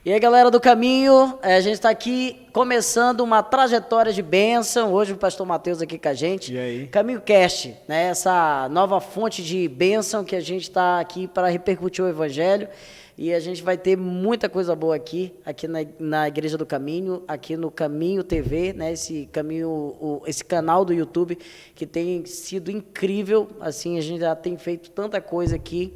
E aí, galera do caminho, a gente está aqui começando uma trajetória de bênção. Hoje o pastor Matheus aqui com a gente. E aí? Caminho Cast, né? Essa nova fonte de bênção que a gente está aqui para repercutir o evangelho. E a gente vai ter muita coisa boa aqui na Igreja do Caminho, aqui no Caminho TV, né? Esse canal do YouTube que tem sido incrível. Assim, a gente já tem feito tanta coisa aqui.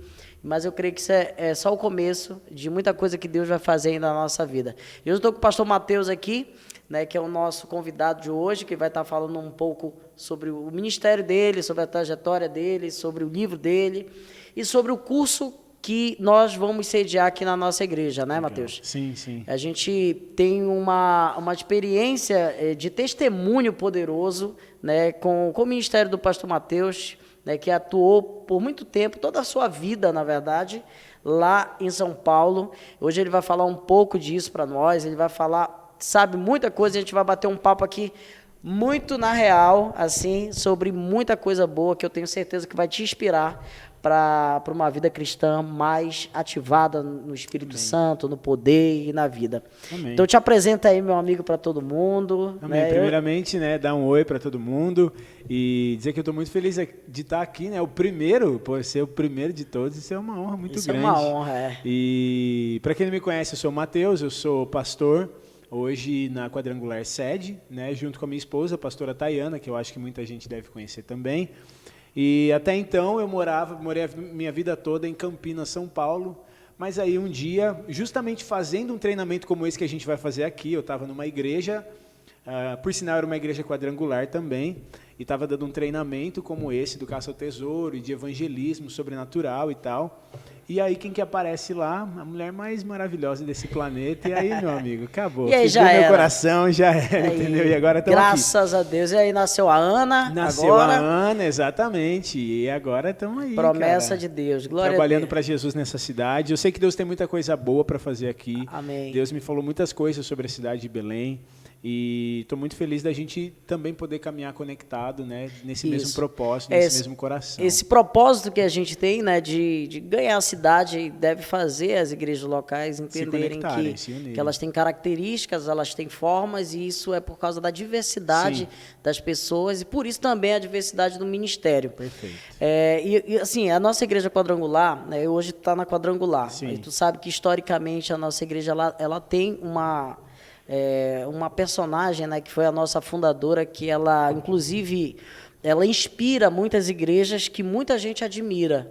Mas eu creio que isso é só o começo de muita coisa que Deus vai fazer ainda na nossa vida. Eu estou com o pastor Matheus aqui, né, que é o nosso convidado de hoje, que vai estar falando um pouco sobre o ministério dele, sobre a trajetória dele, sobre o livro dele e sobre o curso que nós vamos sediar aqui na nossa igreja, né, Matheus? Sim, sim. A gente tem uma experiência de testemunho poderoso, né, com o ministério do pastor Matheus, né, que atuou por muito tempo, toda a sua vida, na verdade, lá em São Paulo. Hoje ele vai falar um pouco disso para nós, ele vai falar, sabe, muita coisa, a gente vai bater um papo aqui muito na real, assim, sobre muita coisa boa que eu tenho certeza que vai te inspirar para uma vida cristã mais ativada no Espírito Amém. Santo, no poder e na vida. Amém. Então, te apresenta aí, meu amigo, para todo mundo. Amém. Né? Primeiramente, né, dar um oi para todo mundo e dizer que eu estou muito feliz de estar aqui, né, por ser o primeiro de todos, isso é uma honra muito grande. Isso é uma honra, é. E para quem não me conhece, eu sou o Matheus, eu sou pastor, hoje na Quadrangular Sede, né, junto com a minha esposa, a pastora Tayana, que eu acho que muita gente deve conhecer também. E até então eu morei a minha vida toda em Campinas, São Paulo, mas aí um dia, justamente fazendo um treinamento como esse que a gente vai fazer aqui, eu estava numa igreja, por sinal era uma igreja quadrangular também, e estava dando um treinamento como esse, do caça ao tesouro, e de evangelismo sobrenatural e tal. E aí quem que aparece lá? A mulher mais maravilhosa desse planeta, e aí, meu amigo, acabou. E aí já meu era. coração, já era, entendeu? E agora estamos aqui. Graças a Deus. E aí nasceu a Ana. Nasceu agora, a Ana, exatamente. E agora estamos aí, promessa cara, de Deus. Glória trabalhando a Deus. para Jesus nessa cidade. Eu sei que Deus tem muita coisa boa para fazer aqui. Amém. Deus me falou muitas coisas sobre a cidade de Belém. E estou muito feliz da gente também poder caminhar conectado, né, nesse mesmo propósito, nesse mesmo coração. Esse propósito que a gente tem, né, de ganhar a cidade, deve fazer as igrejas locais entenderem que elas têm características, elas têm formas, e isso é por causa da diversidade Sim. das pessoas, e por isso também a diversidade do ministério. Perfeito. E assim, a nossa igreja quadrangular, né, hoje está na quadrangular. Sim. E tu sabe que historicamente a nossa igreja ela tem uma personagem, né, que foi a nossa fundadora, que ela, inclusive, ela inspira muitas igrejas que muita gente admira.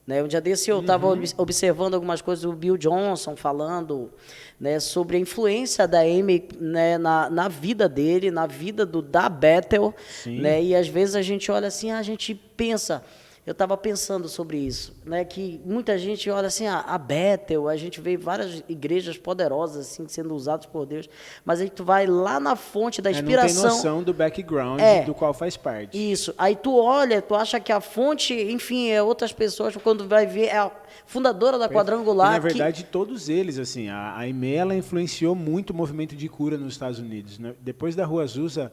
Né? Um dia desse eu estava observando algumas coisas do Bill Johnson falando, né, sobre a influência da Amy, né, na vida dele, na vida da Bethel. Né? E às vezes a gente olha assim, a gente pensa... Eu estava pensando sobre isso, né? Que muita gente olha assim, a Bethel, a gente vê várias igrejas poderosas assim, sendo usadas por Deus, mas aí tu vai lá na fonte da inspiração... Não tem noção do background do qual faz parte. Isso. Aí tu olha, tu acha que a fonte, enfim, é outras pessoas, quando vai ver, é a fundadora da Quadrangular. E, na verdade, todos eles, assim, a Aimee, ela influenciou muito o movimento de cura nos Estados Unidos. Né? Depois da Rua Azusa,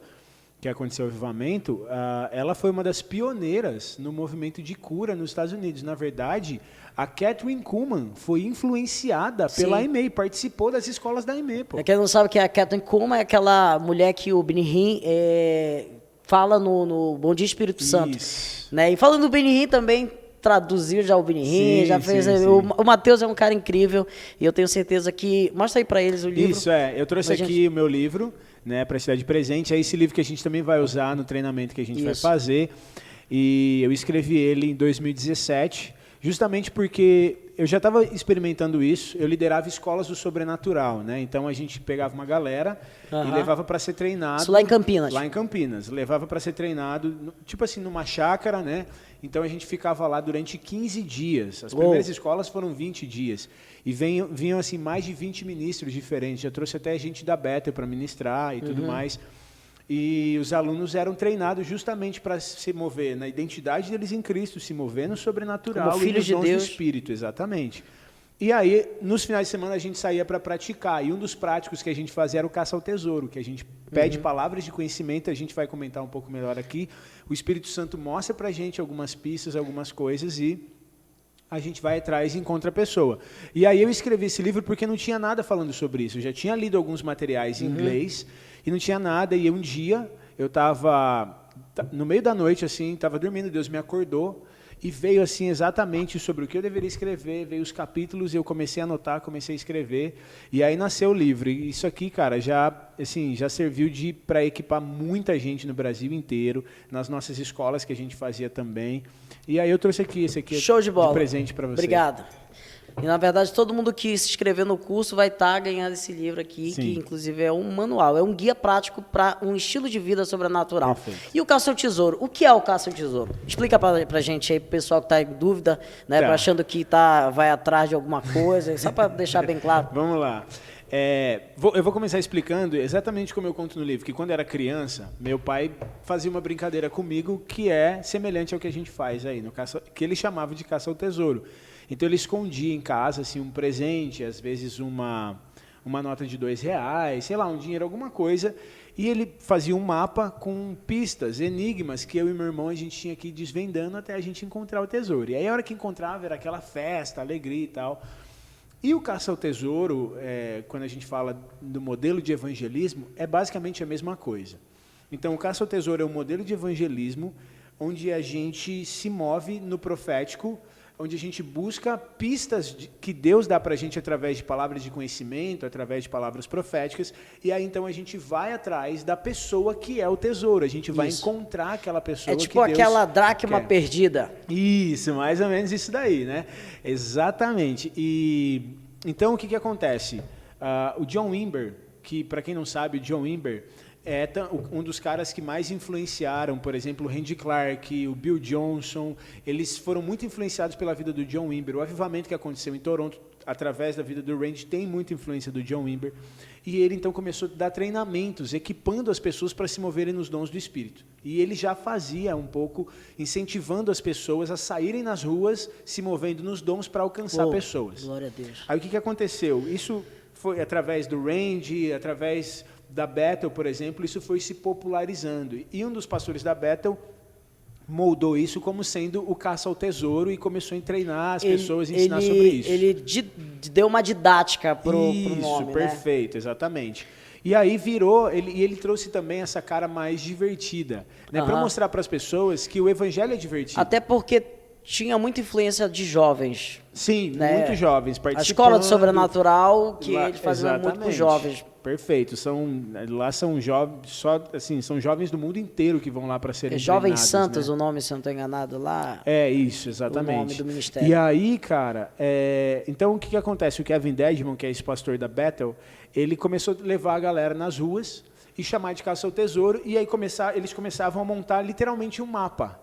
que aconteceu o avivamento, ela foi uma das pioneiras no movimento de cura nos Estados Unidos. Na verdade, a Catherine Kuhlman foi influenciada pela Aimee, participou das escolas da Aimee. Quem não sabe que a Catherine Kuhlman é aquela mulher que o Benny Hinn fala no Bom Dia Espírito Santo. Né? E falando do Benny Hinn também, traduziu já o Benny Hinn, já fez... O Matheus é um cara incrível, e eu tenho certeza que... Mostra aí para eles o livro. Isso, eu trouxe aqui o meu livro, né, para se dar de presente. É esse livro que a gente também vai usar no treinamento que a gente vai fazer. E eu escrevi ele em 2017, justamente porque eu já estava experimentando isso. Eu liderava escolas do sobrenatural, né? Então a gente pegava uma galera e levava para ser treinado. Isso lá em Campinas. Lá em Campinas. Levava para ser treinado, tipo assim, numa chácara, né? Então a gente ficava lá durante 15 dias. As primeiras escolas foram 20 dias. E vinham assim, mais de 20 ministros diferentes. Já trouxe até gente da Bethel para ministrar e tudo mais. E os alunos eram treinados justamente para se mover na identidade deles em Cristo, se mover no sobrenatural como e filhos nos dons de Deus. do Espírito, exatamente. E aí, nos finais de semana, a gente saía para praticar. E um dos práticos que a gente fazia era o caça ao tesouro, que a gente pede palavras de conhecimento, a gente vai comentar um pouco melhor aqui. O Espírito Santo mostra para a gente algumas pistas, algumas coisas, e a gente vai atrás e encontra a pessoa. E aí eu escrevi esse livro porque não tinha nada falando sobre isso. Eu já tinha lido alguns materiais em inglês e não tinha nada. E um dia eu estava no meio da noite, assim, estava dormindo, Deus me acordou e veio assim exatamente sobre o que eu deveria escrever, veio os capítulos e eu comecei a anotar, comecei a escrever e aí nasceu o livro. E isso aqui, cara, já serviu para equipar muita gente no Brasil inteiro, nas nossas escolas que a gente fazia também. E aí eu trouxe esse aqui Show de bola. presente para você. Obrigado. E, na verdade, todo mundo que se inscrever no curso vai estar ganhando esse livro aqui, Sim. que, inclusive, é um manual, é um guia prático para um estilo de vida sobrenatural. Perfeito. E o Caça ao Tesouro? O que é o Caça ao Tesouro? Explica pra gente aí, pro pessoal que está em dúvida, né, Tá. achando que vai atrás de alguma coisa, só para deixar bem claro. Vamos lá. Eu vou começar explicando exatamente como eu conto no livro, que quando eu era criança, meu pai fazia uma brincadeira comigo que é semelhante ao que a gente faz aí, que ele chamava de caça ao tesouro. Então ele escondia em casa assim, um presente, às vezes uma nota de R$2, sei lá, um dinheiro, alguma coisa, e ele fazia um mapa com pistas, enigmas, que eu e meu irmão a gente tinha que ir desvendando até a gente encontrar o tesouro. E aí a hora que encontrava era aquela festa, alegria e tal. E o caça ao tesouro, quando a gente fala do modelo de evangelismo, é basicamente a mesma coisa. Então, o caça ao tesouro é um modelo de evangelismo onde a gente se move no profético, onde a gente busca pistas que Deus dá para a gente através de palavras de conhecimento, através de palavras proféticas, e aí então a gente vai atrás da pessoa que é o tesouro, a gente vai encontrar aquela pessoa que Deus É tipo aquela dracma quer. perdida. Isso, mais ou menos isso daí, né? Exatamente. E então o que acontece? O John Wimber, que para quem não sabe, o John Wimber é um dos caras que mais influenciaram, por exemplo, o Randy Clark, o Bill Johnson, eles foram muito influenciados pela vida do John Wimber. O avivamento que aconteceu em Toronto, através da vida do Randy, tem muita influência do John Wimber. E ele, então, começou a dar treinamentos, equipando as pessoas para se moverem nos dons do Espírito. E ele já fazia um pouco, incentivando as pessoas a saírem nas ruas, se movendo nos dons para alcançar pessoas. Glória a Deus. Aí o que aconteceu? Isso foi através do Randy, através da Bethel, por exemplo, isso foi se popularizando. E um dos pastores da Bethel moldou isso como sendo o caça ao tesouro e começou a treinar as pessoas e ensinar sobre isso. Ele deu uma didática pro nome, Isso, perfeito, exatamente. E aí virou, ele trouxe também essa cara mais divertida, né, para mostrar para as pessoas que o evangelho é divertido. Até porque tinha muita influência de jovens. Sim, né? muitos jovens participando. A escola do sobrenatural, que eles faziam muito com exatamente. os jovens. Perfeito. Lá são jovens, são jovens do mundo inteiro que vão lá para serem Jovens treinados, Santos, né? o nome, se eu não estou enganado, lá. É isso, exatamente. O nome do ministério. E aí, cara, então o que acontece? O Kevin Dedmon, que é esse pastor da Bethel, ele começou a levar a galera nas ruas e chamar de caça ao tesouro, e aí eles começavam a montar literalmente um mapa.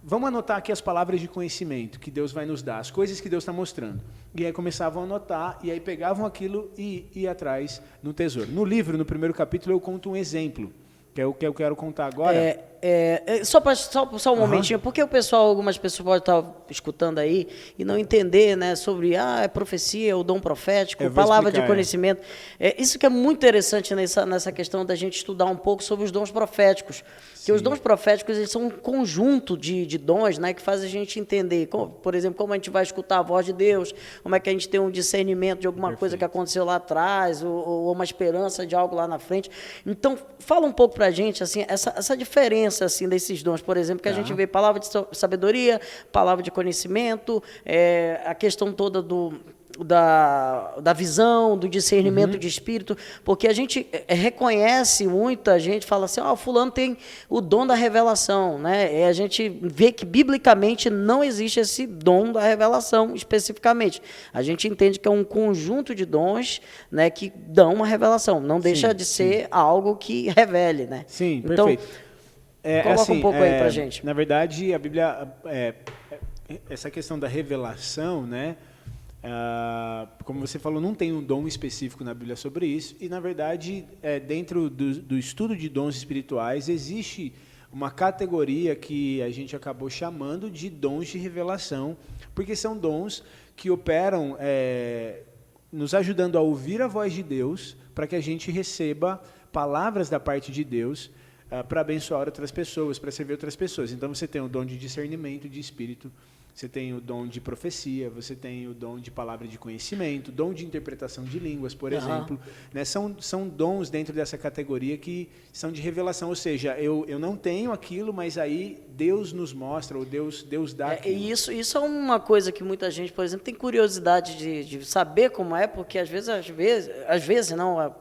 Vamos anotar aqui as palavras de conhecimento que Deus vai nos dar, as coisas que Deus está mostrando. E aí começavam a anotar, e aí pegavam aquilo e iam atrás no tesouro. No livro, no primeiro capítulo, eu conto um exemplo, que é o que eu quero contar agora. Só um momentinho, porque algumas pessoas podem estar escutando aí e não entender, né, sobre é profecia, o dom profético, palavra de conhecimento. Isso que é muito interessante nessa questão da gente estudar um pouco sobre os dons proféticos. Porque os dons proféticos, eles são um conjunto de dons, né, que faz a gente entender, por exemplo, como a gente vai escutar a voz de Deus, como é que a gente tem um discernimento de alguma coisa que aconteceu lá atrás, ou uma esperança de algo lá na frente. Então, fala um pouco pra gente, assim, essa diferença, assim, desses dons, por exemplo, que a gente vê palavra de sabedoria, palavra de conhecimento, a questão toda da visão, do discernimento de espírito, porque a gente reconhece, muita gente fala assim, o fulano tem o dom da revelação, né? E a gente vê que biblicamente não existe esse dom da revelação especificamente. A gente entende que é um conjunto de dons, né, que dão uma revelação, não deixa de ser algo que revele, né? Sim, então, perfeito. Coloca um pouco aí pra gente. Na verdade, a Bíblia, essa questão da revelação, né? Como você falou, não tem um dom específico na Bíblia sobre isso, e na verdade, dentro do estudo de dons espirituais, existe uma categoria que a gente acabou chamando de dons de revelação, porque são dons que operam nos ajudando a ouvir a voz de Deus, para que a gente receba palavras da parte de Deus, para abençoar outras pessoas, para servir outras pessoas. Então você tem o dom de discernimento de espírito, Você tem o dom de profecia, você tem o dom de palavra de conhecimento, dom de interpretação de línguas, por exemplo. Né? São dons dentro dessa categoria que são de revelação, ou seja, eu não tenho aquilo, mas aí Deus nos mostra, ou Deus dá aquilo. E isso é uma coisa que muita gente, por exemplo, tem curiosidade de saber como é, porque às vezes não...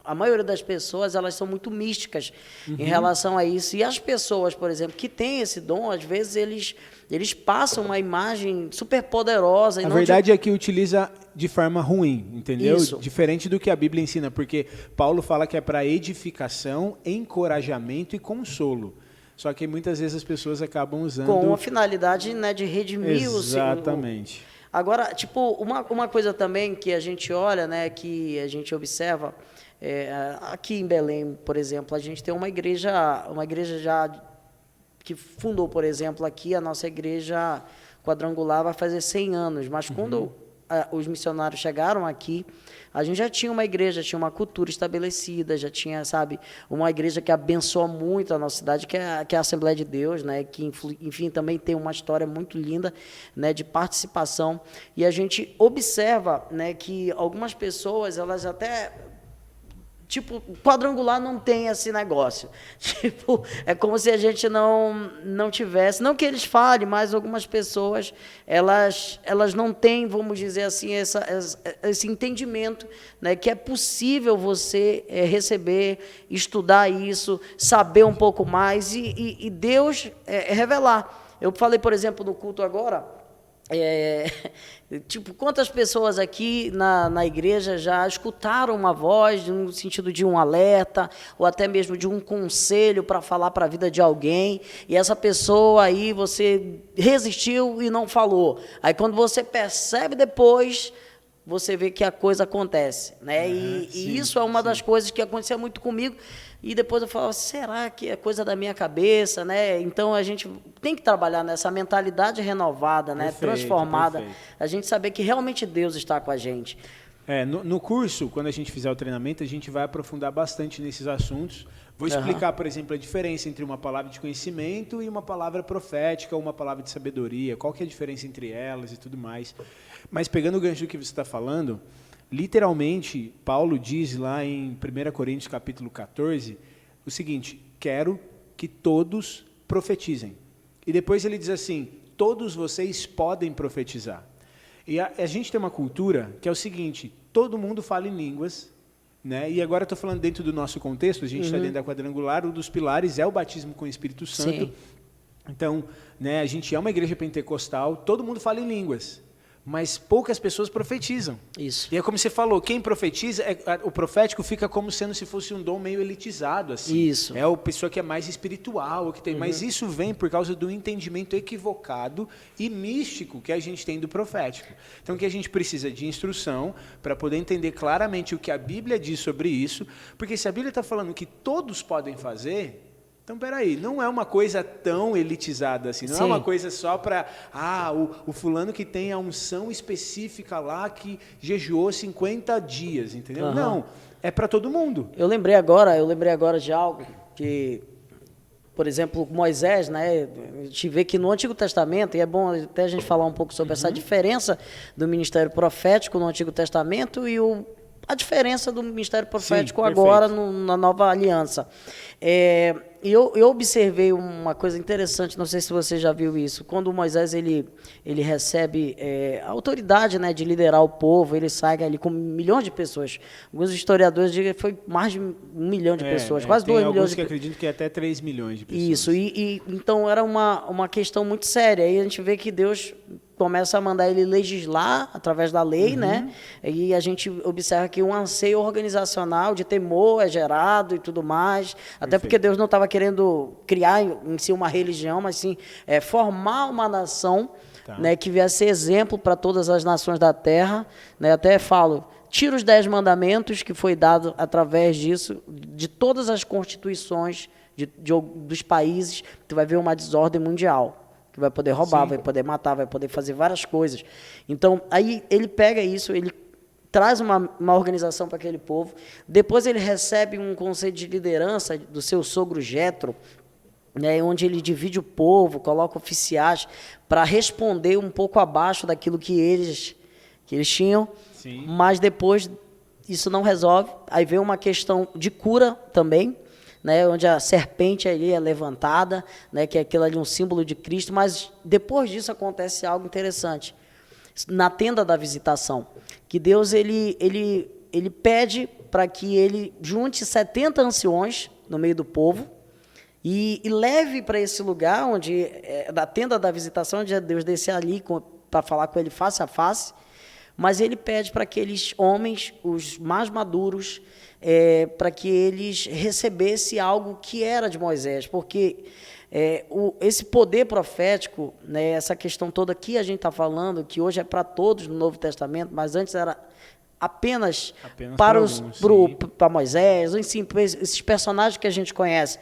A maioria das pessoas, elas são muito místicas em relação a isso. E as pessoas, por exemplo, que têm esse dom, às vezes eles passam uma imagem super poderosa. A verdade é que utiliza de forma ruim, entendeu? Isso. Diferente do que a Bíblia ensina, porque Paulo fala que é para edificação, encorajamento e consolo. Só que muitas vezes as pessoas acabam usando... Com a finalidade, né, de redimir o seu... Exatamente. Agora, tipo, uma coisa também que a gente olha, né, que a gente observa... aqui em Belém, por exemplo, a gente tem uma igreja já que fundou, por exemplo, aqui a nossa igreja quadrangular vai fazer 100 anos, mas quando os missionários chegaram aqui, a gente já tinha uma igreja, tinha uma cultura estabelecida, já tinha, sabe, uma igreja que abençoa muito a nossa cidade, que é a Assembleia de Deus, né, que, enfim, também tem uma história muito linda, né, de participação, e a gente observa, né, que algumas pessoas, elas até... Tipo, quadrangular não tem esse negócio. Tipo, é como se a gente não tivesse... Não que eles falem, mas algumas pessoas, elas não têm, vamos dizer assim, esse entendimento, né, que é possível você receber, estudar isso, saber um pouco mais e Deus revelar. Eu falei, por exemplo, no culto agora... tipo, quantas pessoas aqui na igreja já escutaram uma voz no sentido de um alerta ou até mesmo de um conselho para falar para a vida de alguém e essa pessoa aí você resistiu e não falou, aí quando você percebe depois você vê que a coisa acontece, né? E isso é uma das coisas que acontecia muito comigo. E depois eu falava, será que é coisa da minha cabeça, né? Então a gente tem que trabalhar nessa mentalidade renovada, né? Transformada. Perfeito. A gente saber que realmente Deus está com a gente. No curso, quando a gente fizer o treinamento, a gente vai aprofundar bastante nesses assuntos. Vou explicar, por exemplo, a diferença entre uma palavra de conhecimento e uma palavra profética ou uma palavra de sabedoria, qual que é a diferença entre elas e tudo mais. Mas pegando o gancho do que você está falando, literalmente, Paulo diz lá em 1 Coríntios capítulo 14, o seguinte, quero que todos profetizem. E depois ele diz assim, todos vocês podem profetizar. E a gente tem uma cultura que é o seguinte, todo mundo fala em línguas, né? E agora estou falando dentro do nosso contexto, a gente está dentro da quadrangular, um dos pilares é o batismo com o Espírito Santo. Sim. Então, né, a gente é uma igreja pentecostal, todo mundo fala em línguas, mas poucas pessoas profetizam. Isso. E é como você falou, quem profetiza, o profético fica como sendo se fosse um dom meio elitizado, assim. Isso. É a pessoa que é mais espiritual, que tem, mas isso vem por causa do entendimento equivocado e místico que a gente tem do profético. Então, que a gente precisa de instrução para poder entender claramente o que a Bíblia diz sobre isso, porque se a Bíblia está falando que todos podem fazer... Então, peraí, não é uma coisa tão elitizada assim, não é uma coisa só para, o fulano que tem a unção específica lá que jejuou 50 dias, entendeu? Não, é para todo mundo. Eu lembrei agora de algo que, por exemplo, Moisés, né, a gente vê que no Antigo Testamento, e é bom até a gente falar um pouco sobre essa diferença do ministério profético no Antigo Testamento e a diferença do ministério profético agora na nova aliança. E eu observei uma coisa interessante, não sei se você já viu isso, quando Moisés ele recebe a autoridade, né, de liderar o povo, ele sai ali com milhões de pessoas. Alguns historiadores dizem que foi mais de 1 milhão de pessoas, quase 2 milhões de pessoas. Tem alguns que acreditam que é até 3 milhões de pessoas. Isso, então era uma questão muito séria. Aí a gente vê que Deus começa a mandar ele legislar através da lei, né? E a gente observa que um anseio organizacional de temor é gerado e tudo mais, até porque Deus não estava querendo criar em si uma religião, mas sim formar uma nação, né, que viesse ser exemplo para todas as nações da terra, né? Até falo, tira os 10 mandamentos que foi dado através disso, de todas as constituições dos países, tu vai ver uma desordem mundial. Que vai poder roubar, vai poder matar, vai poder fazer várias coisas. Então, aí ele pega isso, ele traz uma organização para aquele povo, depois ele recebe um conselho de liderança do seu sogro Jetro, né, onde ele divide o povo, coloca oficiais para responder um pouco abaixo daquilo que eles tinham. Sim. Mas depois isso não resolve. Aí vem uma questão de cura também, né, onde a serpente ali é levantada, né, que é aquilo ali um símbolo de Cristo. Mas depois disso acontece algo interessante. Na tenda da visitação, que Deus ele pede para que ele junte 70 anciões no meio do povo e leve para esse lugar, onde da tenda da visitação, onde Deus desce ali para falar com ele face a face, mas ele pede para aqueles homens, os mais maduros, para que eles recebessem algo que era de Moisés, porque esse poder profético, né, essa questão toda que a gente está falando, que hoje é para todos no Novo Testamento, mas antes era apenas para Moisés, enfim, para esses personagens que a gente conhece.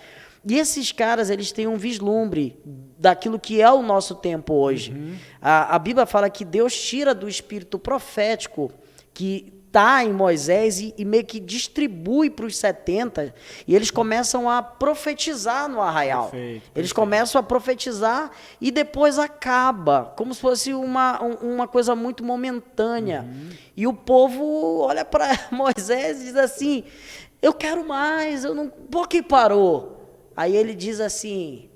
E esses caras, eles têm um vislumbre daquilo que é o nosso tempo hoje. Uhum. A Bíblia fala que Deus tira do espírito profético que está em Moisés e meio que distribui para os 70, e eles começam a profetizar no arraial. Perfeito. Eles começam a profetizar e depois acaba, como se fosse uma coisa muito momentânea. Uhum. E o povo olha para Moisés e diz assim, eu quero mais, eu não... Por que parou? Aí ele diz assim,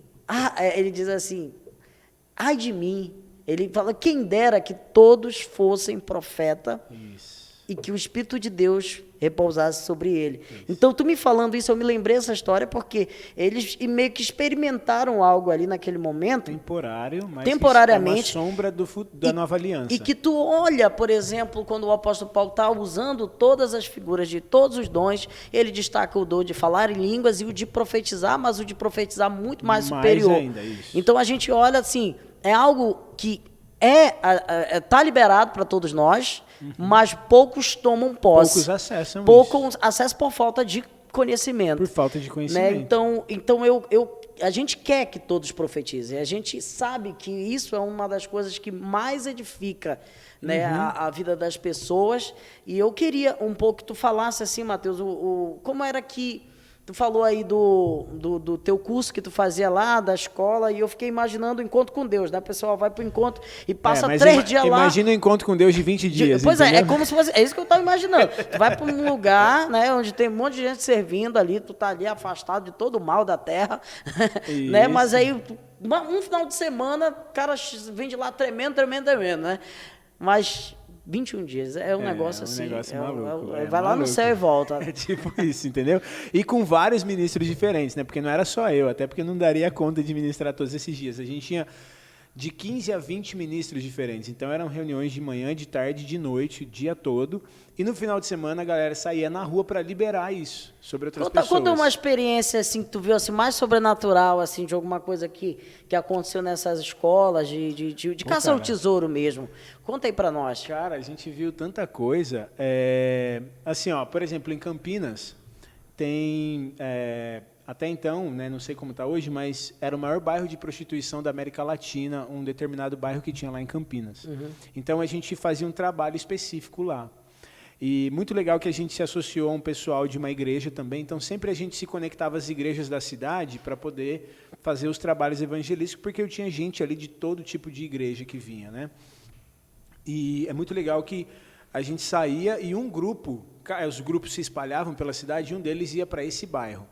ai de mim. Ele fala, quem dera que todos fossem profeta. Isso. E que o Espírito de Deus repousasse sobre ele. Isso. Então, tu me falando isso, eu me lembrei dessa história, porque eles meio que experimentaram algo ali naquele momento. Temporário, mas temporariamente, é uma sombra da nova aliança. E que tu olha, por exemplo, quando o apóstolo Paulo está usando todas as figuras de todos os dons, ele destaca o dom de falar em línguas e o de profetizar, mas o de profetizar muito mais superior. Ainda, isso. Então, a gente olha assim, é algo que está liberado para todos nós, mas poucos tomam posse. Poucos acessam poucos acessam por falta de conhecimento. Por falta de conhecimento. Né? Então a gente quer que todos profetizem. A gente sabe que isso é uma das coisas que mais edifica, né, a vida das pessoas. E eu queria um pouco que tu falasse assim, Mateus, como era que... Tu falou aí do teu curso que tu fazia lá, da escola, e eu fiquei imaginando o encontro com Deus, né? O pessoal vai para o encontro e passa 3 dias lá. Imagina o encontro com Deus de 20 dias. Pois entendeu? É como se fosse... É isso que eu estava imaginando. Tu vai para um lugar, né, onde tem um monte de gente servindo ali, tu tá ali afastado de todo o mal da terra, né? Mas aí, um final de semana, o cara vem de lá tremendo, né? Mas... 21 dias, é um negócio assim. Negócio maluco. Vai lá no céu e volta. É tipo isso, entendeu? E com vários ministros diferentes, né? Porque não era só eu, até porque não daria conta de ministrar todos esses dias. A gente tinha de 15 a 20 ministros diferentes. Então eram reuniões de manhã, de tarde, de noite, o dia todo. E no final de semana a galera saía na rua para liberar isso sobre outras pessoas. Conta uma experiência assim que tu viu assim, mais sobrenatural, assim, de alguma coisa que aconteceu nessas escolas, de caça ao tesouro mesmo. Conta aí para nós. Cara, a gente viu tanta coisa. Assim, ó, por exemplo, em Campinas, tem... até então, né, não sei como está hoje, mas era o maior bairro de prostituição da América Latina, um determinado bairro que tinha lá em Campinas. Uhum. Então, a gente fazia um trabalho específico lá. E muito legal que a gente se associou a um pessoal de uma igreja também, então sempre a gente se conectava às igrejas da cidade para poder fazer os trabalhos evangelísticos, porque eu tinha gente ali de todo tipo de igreja que vinha, né? E é muito legal que a gente saía e os grupos se espalhavam pela cidade e um deles ia para esse bairro.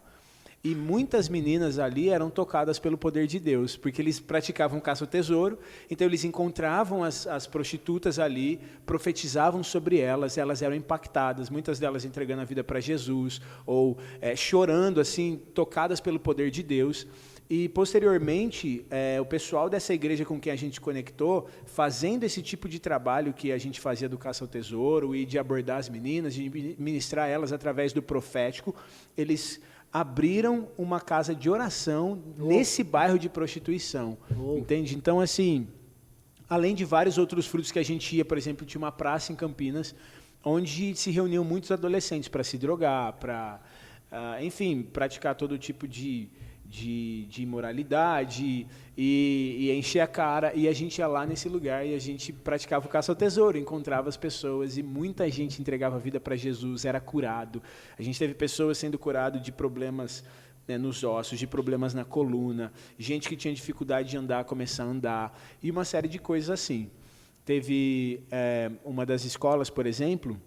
E muitas meninas ali eram tocadas pelo poder de Deus, porque eles praticavam caça ao tesouro, então eles encontravam as prostitutas ali, profetizavam sobre elas eram impactadas, muitas delas entregando a vida para Jesus, ou chorando, assim, tocadas pelo poder de Deus. E, posteriormente, o pessoal dessa igreja com quem a gente conectou, fazendo esse tipo de trabalho que a gente fazia do caça ao tesouro e de abordar as meninas, de ministrar elas através do profético, eles abriram uma casa de oração nesse bairro de prostituição, entende? Então, assim, além de vários outros frutos que a gente ia, por exemplo, tinha uma praça em Campinas, onde se reuniam muitos adolescentes para se drogar, para, enfim, praticar todo tipo de imoralidade e encher a cara, e a gente ia lá nesse lugar e a gente praticava o caça ao tesouro, encontrava as pessoas e muita gente entregava a vida para Jesus, era curado. A gente teve pessoas sendo curadas de problemas né, nos ossos, de problemas na coluna, gente que tinha dificuldade de andar, começar a andar, e uma série de coisas assim. Teve uma das escolas, por exemplo,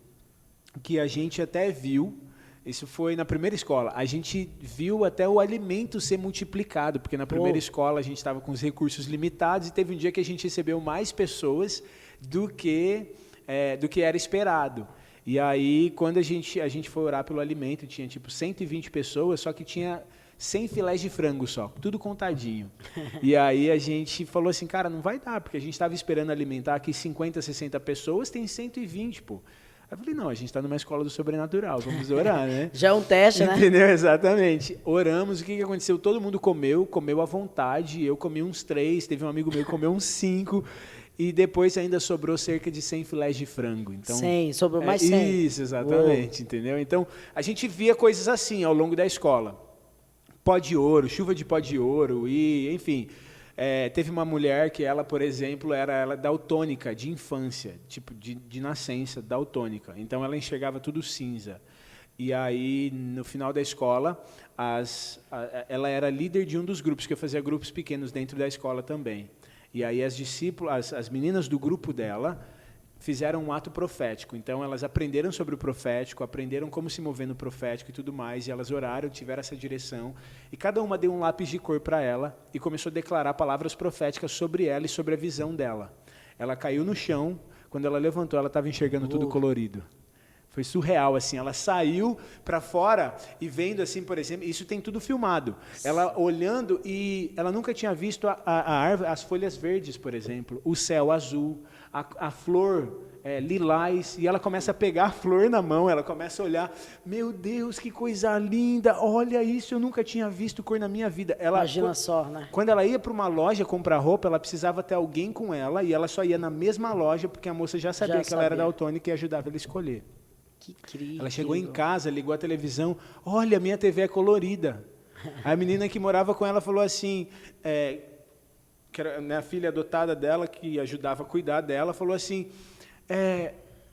que a gente até viu, isso foi na primeira escola, a gente viu até o alimento ser multiplicado, porque na primeira escola a gente estava com os recursos limitados e teve um dia que a gente recebeu mais pessoas do que era esperado. E aí, quando a gente foi orar pelo alimento, tinha tipo 120 pessoas, só que tinha 100 filés de frango só, tudo contadinho. E aí a gente falou assim, cara, não vai dar, porque a gente estava esperando alimentar aqui 50, 60 pessoas, tem 120, pô. Aí eu falei, não, a gente está numa escola do sobrenatural, vamos orar, né? Já é um teste, né? Entendeu? Exatamente. Oramos, o que aconteceu? Todo mundo comeu à vontade, eu comi uns 3, teve um amigo meu que comeu uns 5, e depois ainda sobrou cerca de 100 filés de frango. Então, 100, sobrou mais 100. Isso, exatamente, entendeu? Então, a gente via coisas assim ao longo da escola. Pó de ouro, chuva de pó de ouro, e, enfim... teve uma mulher que ela, por exemplo, ela daltônica de infância, tipo de nascença, daltônica. Então ela enxergava tudo cinza. E aí, no final da escola, ela era líder de um dos grupos, que eu fazia grupos pequenos dentro da escola também. E aí as meninas do grupo dela fizeram um ato profético. Então, elas aprenderam sobre o profético, aprenderam como se mover no profético e tudo mais, e elas oraram, tiveram essa direção, e cada uma deu um lápis de cor para ela e começou a declarar palavras proféticas sobre ela e sobre a visão dela. Ela caiu no chão, quando ela levantou, ela estava enxergando tudo colorido. Foi surreal, assim, ela saiu para fora e vendo, assim, por exemplo, isso tem tudo filmado, ela olhando e ela nunca tinha visto a árvore, as folhas verdes, por exemplo, o céu azul, a flor lilás, e ela começa a pegar a flor na mão, ela começa a olhar, meu Deus, que coisa linda, olha isso, eu nunca tinha visto cor na minha vida. Imagina só, né? Quando ela ia para uma loja comprar roupa, ela precisava ter alguém com ela, e ela só ia na mesma loja, porque a moça já sabia que ela era daltônica e ajudava ela a escolher. Que incrível. Ela chegou em casa, ligou a televisão, olha, minha TV é colorida. A menina que morava com ela falou assim, que era, né, a filha adotada dela, que ajudava a cuidar dela, falou assim,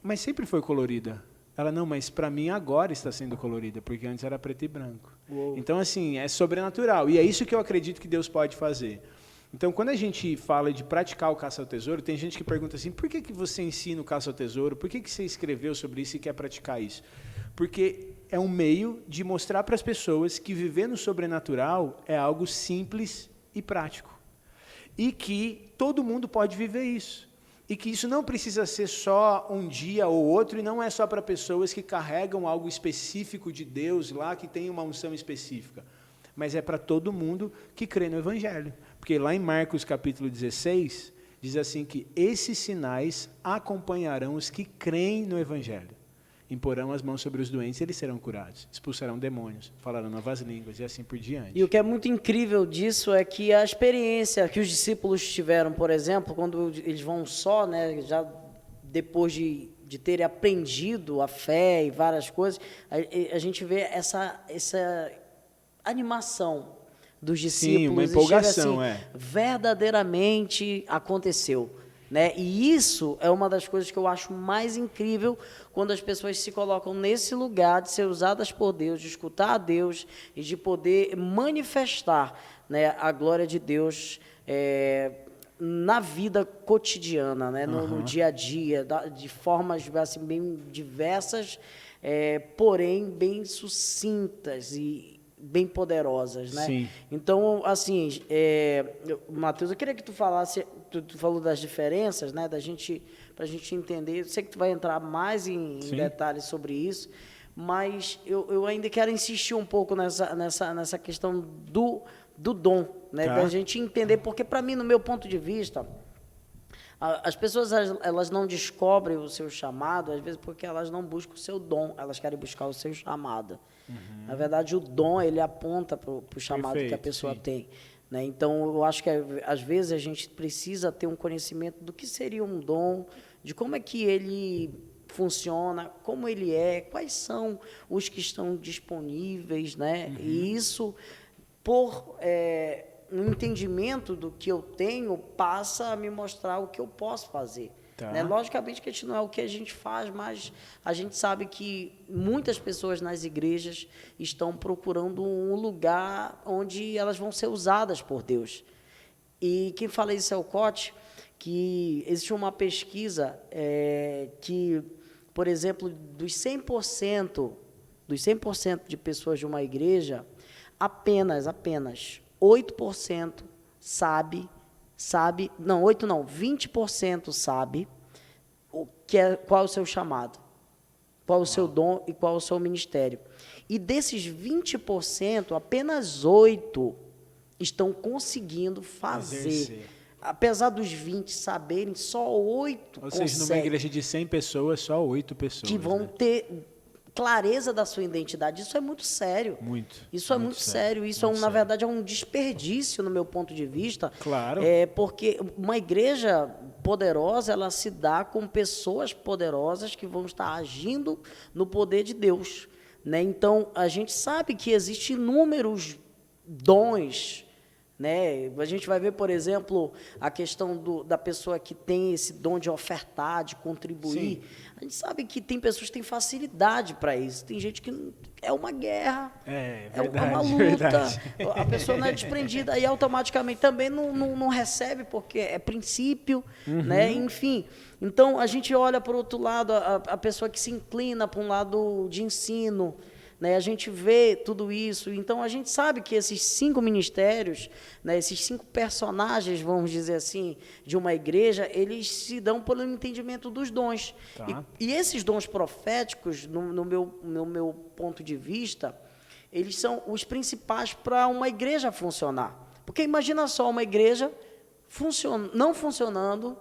mas sempre foi colorida. Ela, não, mas para mim agora está sendo colorida, porque antes era preto e branco. Uou. Então, assim, é sobrenatural. E é isso que eu acredito que Deus pode fazer. Então, quando a gente fala de praticar o caça ao tesouro, tem gente que pergunta assim, por que você ensina o caça ao tesouro? Por que você escreveu sobre isso e quer praticar isso? Porque é um meio de mostrar para as pessoas que viver no sobrenatural é algo simples e prático. E que todo mundo pode viver isso. E que isso não precisa ser só um dia ou outro, e não é só para pessoas que carregam algo específico de Deus lá, que tem uma unção específica. Mas é para todo mundo que crê no Evangelho. Porque lá em Marcos capítulo 16, diz assim que esses sinais acompanharão os que creem no Evangelho. Imporão as mãos sobre os doentes e eles serão curados. Expulsarão demônios, falarão novas línguas e assim por diante. E o que é muito incrível disso é que a experiência que os discípulos tiveram, por exemplo, quando eles vão só, né, já depois de terem aprendido a fé e várias coisas, a gente vê essa animação dos discípulos. Sim, uma empolgação, assim, verdadeiramente aconteceu, né? E isso é uma das coisas que eu acho mais incrível quando as pessoas se colocam nesse lugar de ser usadas por Deus, de escutar a Deus e de poder manifestar, né, a glória de Deus na vida cotidiana, né, no dia a dia, de formas assim, bem diversas, porém bem sucintas e bem poderosas, né? Sim. Então, assim, Matheus, eu queria que tu falasse, tu falou das diferenças, né, pra gente entender, eu sei que tu vai entrar mais em detalhes sobre isso, mas eu ainda quero insistir um pouco nessa questão do dom, né, da gente entender, porque para mim, no meu ponto de vista, as pessoas, elas não descobrem o seu chamado, às vezes porque elas não buscam o seu dom, elas querem buscar o seu chamado. Na verdade, o dom, ele aponta para o chamado que a pessoa tem, né? Então, eu acho que, às vezes, a gente precisa ter um conhecimento do que seria um dom, de como é que ele funciona, como ele quais são os que estão disponíveis, né? E isso, por um entendimento do que eu tenho, passa a me mostrar o que eu posso fazer. Tá. Né? Logicamente que isso não é o que a gente faz, mas a gente sabe que muitas pessoas nas igrejas estão procurando um lugar onde elas vão ser usadas por Deus. E quem fala isso é o Cote, que existe uma pesquisa que, por exemplo, dos 100% de pessoas de uma igreja, apenas 8% sabe, não, 8 não, 20% sabe qual é o seu chamado, qual é o seu dom e qual é o seu ministério. E desses 20%, apenas 8 estão conseguindo fazer. Exercer. Apesar dos 20 saberem, só 8 Ou seja, numa igreja de 100 pessoas, só 8 pessoas. que vão ter clareza da sua identidade. Isso é muito sério. Isso é muito sério. Isso, na verdade, é um desperdício, no meu ponto de vista. Claro. Porque uma igreja poderosa, ela se dá com pessoas poderosas que vão estar agindo no poder de Deus. Né? Então, a gente sabe que existem inúmeros dons. Né? A gente vai ver, por exemplo, a questão da pessoa que tem esse dom de ofertar, de contribuir. Sim. A gente sabe que tem pessoas que têm facilidade para isso. Tem gente que é uma guerra, verdade, é uma luta. Verdade. A pessoa não é desprendida e automaticamente também não recebe, porque é princípio, né? Enfim. Então, a gente olha para o outro lado, a pessoa que se inclina para um lado de ensino, né, a gente vê tudo isso, então a gente sabe que esses 5 ministérios, né, esses 5 personagens, vamos dizer assim, de uma igreja, eles se dão pelo entendimento dos dons. Tá. E esses dons proféticos, no meu ponto de vista, eles são os principais para uma igreja funcionar. Porque imagina só uma igreja não funcionando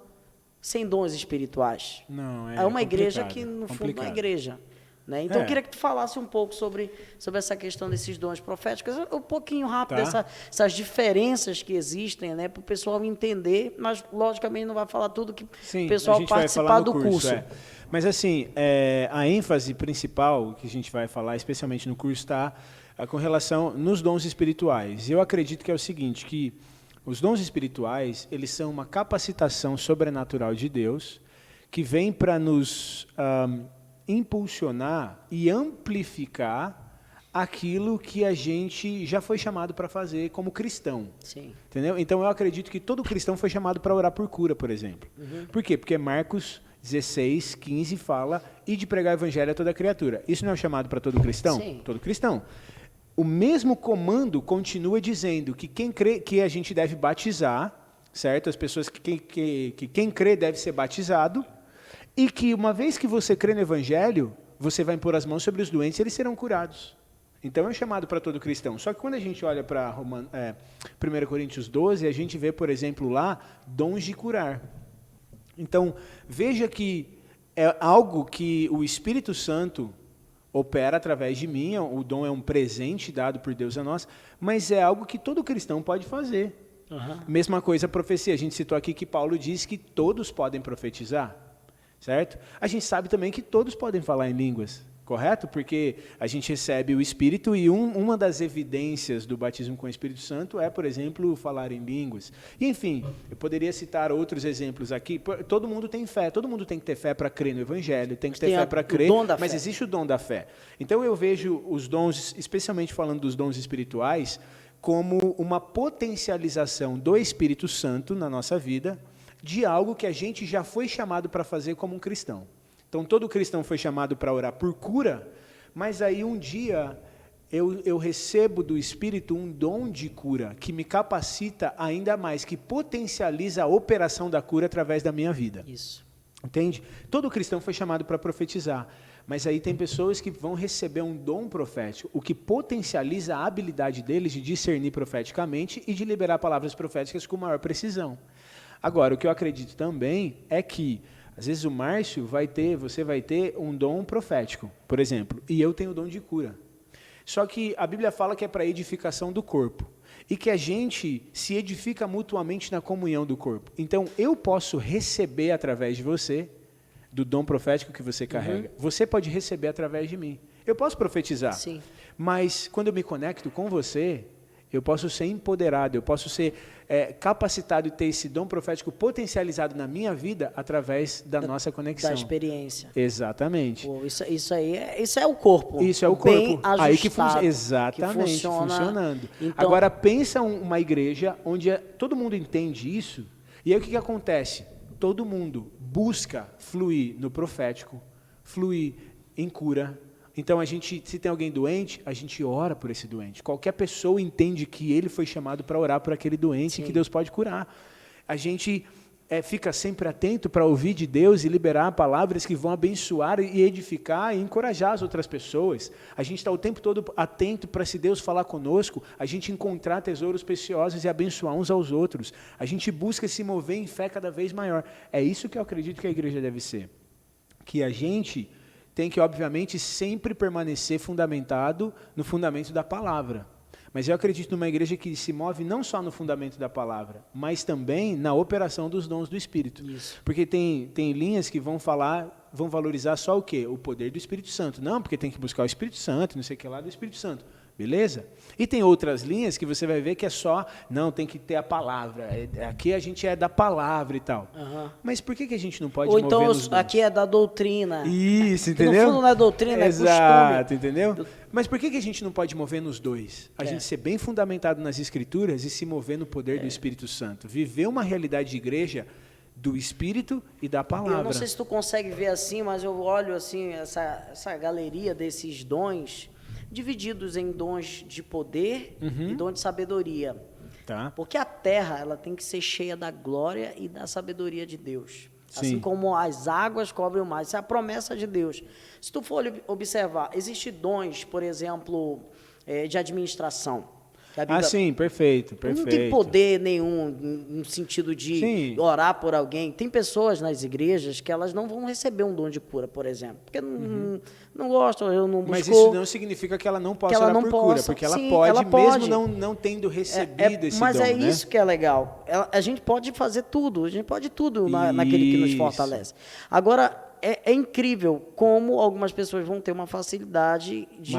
sem dons espirituais. Não, é uma igreja que, no fundo, não é igreja. Né? Então, eu queria que tu falasse um pouco sobre essa questão desses dons proféticos, um pouquinho rápido, essas diferenças que existem, né, para o pessoal entender, mas, logicamente, não vai falar tudo que o pessoal participar do curso. Mas, assim, a ênfase principal que a gente vai falar, especialmente no curso, está com relação nos dons espirituais. Eu acredito que é o seguinte, que os dons espirituais, eles são uma capacitação sobrenatural de Deus que vem para nos impulsionar e amplificar aquilo que a gente já foi chamado para fazer como cristão. Sim. Entendeu? Então, eu acredito que todo cristão foi chamado para orar por cura, por exemplo. Por quê? Porque Marcos 16, 15 fala, e de pregar o evangelho a toda criatura. Isso não é um chamado para todo cristão? Sim. Todo cristão. O mesmo comando continua dizendo que quem crê que a gente deve batizar, certo? As pessoas que quem crê deve ser batizado, e que uma vez que você crê no evangelho, você vai impor as mãos sobre os doentes e eles serão curados. Então é um chamado para todo cristão. Só que quando a gente olha para 1 Coríntios 12, a gente vê, por exemplo, lá, dons de curar. Então, veja que é algo que o Espírito Santo opera através de mim, o dom é um presente dado por Deus a nós, mas é algo que todo cristão pode fazer. Mesma coisa a profecia. A gente citou aqui que Paulo diz que todos podem profetizar. Certo? A gente sabe também que todos podem falar em línguas, correto? Porque a gente recebe o Espírito e uma das evidências do batismo com o Espírito Santo é, por exemplo, falar em línguas. E, enfim, eu poderia citar outros exemplos aqui. Todo mundo tem fé, todo mundo tem que ter fé para crer no Evangelho, tem que ter fé para crer, mas existe o dom da fé. Então eu vejo os dons, especialmente falando dos dons espirituais, como uma potencialização do Espírito Santo na nossa vida, de algo que a gente já foi chamado para fazer como um cristão. Então, todo cristão foi chamado para orar por cura, mas aí um dia eu recebo do Espírito um dom de cura que me capacita ainda mais, que potencializa a operação da cura através da minha vida. Isso. Entende? Todo cristão foi chamado para profetizar, mas aí tem pessoas que vão receber um dom profético, o que potencializa a habilidade deles de discernir profeticamente e de liberar palavras proféticas com maior precisão. Agora, o que eu acredito também é que, às vezes, o Márcio você vai ter um dom profético, por exemplo, e eu tenho o dom de cura. Só que a Bíblia fala que é para a edificação do corpo, e que a gente se edifica mutuamente na comunhão do corpo. Então, eu posso receber através de você, do dom profético que você carrega. Você pode receber através de mim. Eu posso profetizar, Sim. mas quando eu me conecto com você, eu posso ser empoderado, eu posso ser capacitado e ter esse dom profético potencializado na minha vida através da nossa conexão. Da experiência. Exatamente. Pô, isso é o corpo. Isso é o bem corpo. Aí que ajustado, exatamente, que funciona. funcionando. Então, agora, pensa uma igreja onde todo mundo entende isso, e aí o que acontece? Todo mundo busca fluir no profético, fluir em cura. Então, se tem alguém doente, a gente ora por esse doente. Qualquer pessoa entende que ele foi chamado para orar por aquele doente, e que Deus pode curar. A gente fica sempre atento para ouvir de Deus e liberar palavras que vão abençoar e edificar e encorajar as outras pessoas. A gente está o tempo todo atento para, se Deus falar conosco, a gente encontrar tesouros preciosos e abençoar uns aos outros. A gente busca se mover em fé cada vez maior. É isso que eu acredito que a igreja deve ser. Que a gente tem que, obviamente, sempre permanecer fundamentado no fundamento da palavra. Mas eu acredito numa igreja que se move não só no fundamento da palavra, mas também na operação dos dons do Espírito. Isso. Porque tem linhas que vão valorizar só o quê? O poder do Espírito Santo. Não, porque tem que buscar o Espírito Santo, não sei o que lá do Espírito Santo. Beleza? E tem outras linhas que você vai ver que é só, não, tem que ter a palavra. Aqui a gente é da palavra e tal. Uhum. Mas por que a gente não pode ou mover então nos dons? aqui é da doutrina. Isso, que entendeu? no fundo não é doutrina, Exato, é costume. entendeu? Mas por que a gente não pode mover nos dois? A gente ser bem fundamentado nas Escrituras e se mover no poder do Espírito Santo. Viver uma realidade de igreja do Espírito e da palavra. Eu não sei se tu consegue ver assim, mas eu olho assim essa galeria desses dons divididos em dons de poder e dons de sabedoria. Tá. Porque a terra, ela tem que ser cheia da glória e da sabedoria de Deus. Sim. Assim como as águas cobrem o mar. Isso é a promessa de Deus. Se tu for observar, existem dons, por exemplo, de administração. Sim, perfeito. Não tem poder nenhum no sentido de orar por alguém. Tem pessoas nas igrejas que elas não vão receber um dom de cura, por exemplo, porque não gostam, eu não busco. Mas isso não significa que ela não possa orar por cura, porque ela pode, mesmo não tendo recebido esse mas dom. Mas isso que é legal. A gente pode fazer tudo, a gente pode tudo naquele que nos fortalece. Agora, é incrível como algumas pessoas vão ter uma facilidade de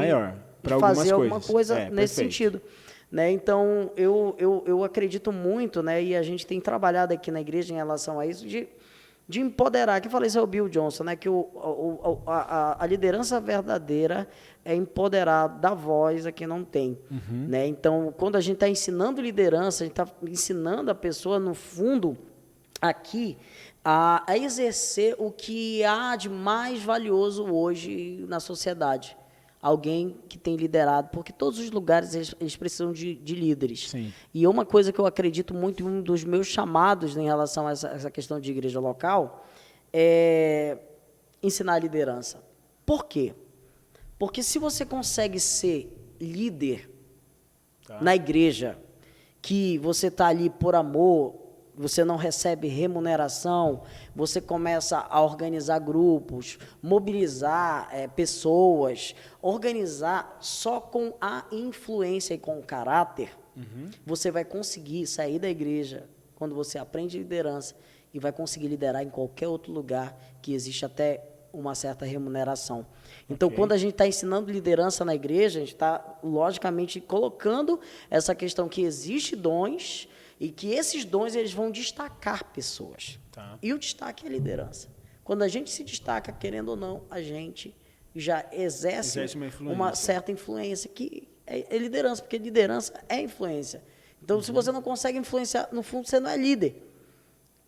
fazer alguma coisa nesse sentido. Né? Então, eu acredito muito, né? E a gente tem trabalhado aqui na igreja em relação a isso, de empoderar, que eu falei isso ao Bill Johnson, né? Que a liderança verdadeira é empoderar da voz a quem não tem. Né? Então, quando a gente está ensinando liderança, a gente está ensinando a pessoa, no fundo, aqui, a exercer o que há de mais valioso hoje na sociedade. Alguém que tem liderado, porque todos os lugares eles precisam de líderes. Sim. E uma coisa que eu acredito muito, um dos meus chamados em relação a essa questão de igreja local, é ensinar a liderança. Por quê? Porque se você consegue ser líder na igreja, que você está ali por amor, você não recebe remuneração, você começa a organizar grupos, mobilizar pessoas, organizar só com a influência e com o caráter, você vai conseguir sair da igreja, quando você aprende liderança, e vai conseguir liderar em qualquer outro lugar que existe até uma certa remuneração. Então, quando a gente está ensinando liderança na igreja, a gente está, logicamente, colocando essa questão que existe dons, e que esses dons eles vão destacar pessoas. Tá. E o destaque é a liderança. Quando a gente se destaca, querendo ou não, a gente já exerce uma certa influência, que é liderança, porque liderança é influência. Então, se você não consegue influenciar, no fundo, você não é líder.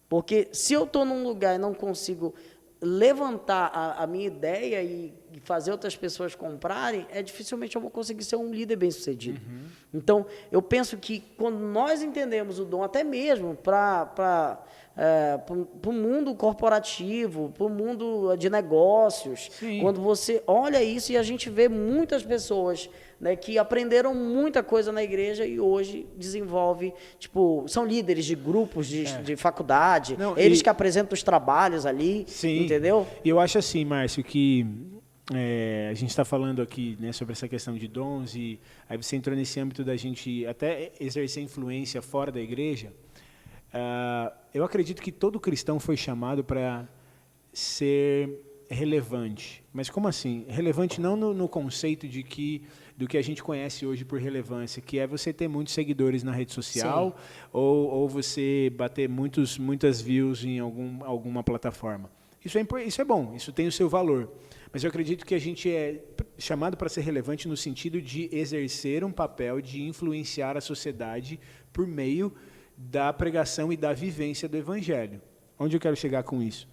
Porque se eu estou num lugar e não consigo levantar a minha ideia e fazer outras pessoas comprarem, dificilmente eu vou conseguir ser um líder bem-sucedido. Então, eu penso que quando nós entendemos o dom, até mesmo para o mundo corporativo, para o mundo de negócios, quando você olha isso e a gente vê muitas pessoas, né, que aprenderam muita coisa na igreja e hoje desenvolve, são líderes de grupos de faculdade, eles que apresentam os trabalhos ali, entendeu? E eu acho assim, Márcio, que a gente está falando aqui, né, sobre essa questão de dons, e aí você entrou nesse âmbito da gente até exercer influência fora da igreja. Eu acredito que todo cristão foi chamado para ser relevante. Mas como assim? Relevante não no conceito do que a gente conhece hoje por relevância, que é você ter muitos seguidores na rede social ou você bater muitas views em alguma plataforma. Isso é bom, isso tem o seu valor. Mas eu acredito que a gente é chamado para ser relevante no sentido de exercer um papel de influenciar a sociedade por meio da pregação e da vivência do Evangelho. Onde eu quero chegar com isso?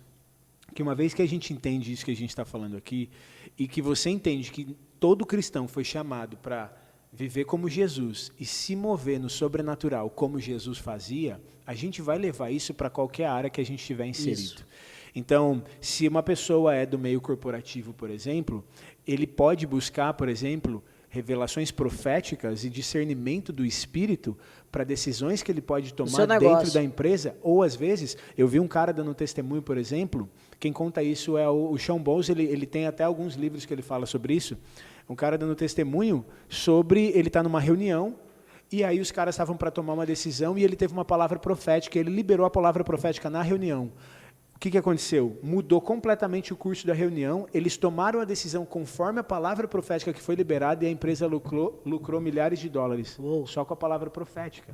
Que uma vez que a gente entende isso que a gente está falando aqui, e que você entende que todo cristão foi chamado para viver como Jesus e se mover no sobrenatural como Jesus fazia, a gente vai levar isso para qualquer área que a gente estiver inserido. Isso. Então, se uma pessoa é do meio corporativo, por exemplo, ele pode buscar, por exemplo, revelações proféticas e discernimento do Espírito para decisões que ele pode tomar dentro da empresa, ou às vezes, eu vi um cara dando testemunho, por exemplo, quem conta isso é o Shawn Bolz, ele tem até alguns livros que ele fala sobre isso, um cara dando testemunho sobre, ele está numa reunião, e aí os caras estavam para tomar uma decisão, e ele teve uma palavra profética, ele liberou a palavra profética na reunião. O que aconteceu? Mudou completamente o curso da reunião, eles tomaram a decisão conforme a palavra profética que foi liberada e a empresa lucrou milhares de dólares, só com a palavra profética.